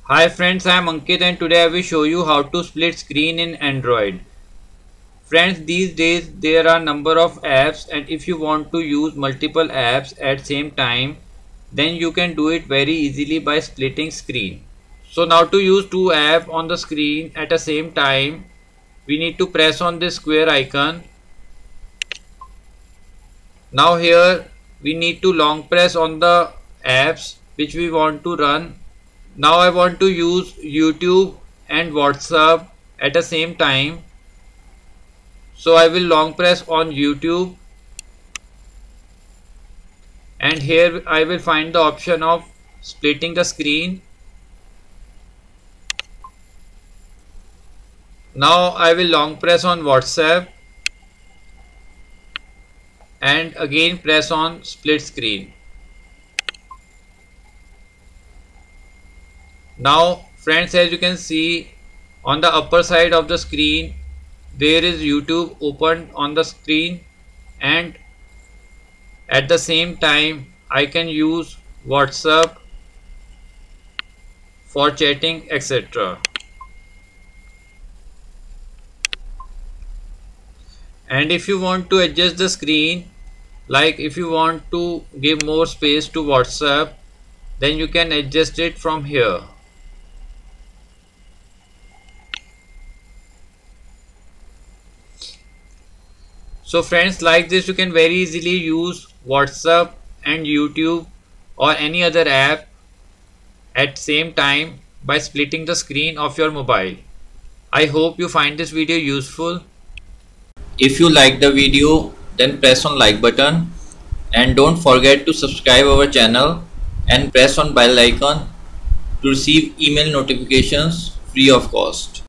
Hi friends, I am Ankit and today I will show you how to split screen in Android. Friends, these days there are number of apps and if you want to use multiple apps at same time, then you can do it very easily by splitting screen. So now to use two apps on the screen at the same time, we need to press on this square icon. Now here we need to long press on the apps which we want to run. Now I want to use YouTube and WhatsApp at the same time. So I will long press on YouTube and here I will find the option of splitting the screen. Now I will long press on WhatsApp and again press on split screen. Now friends, as you can see on the upper side of the screen there is YouTube opened on the screen and at the same time I can use WhatsApp for chatting etc. And if you want to adjust the screen, like if you want to give more space to WhatsApp, then you can adjust it from here. So friends, like this you can very easily use WhatsApp and YouTube or any other app at same time by splitting the screen of your mobile. I hope you find this video useful. If you like the video, then press on like button and don't forget to subscribe our channel and press on bell icon to receive email notifications free of cost.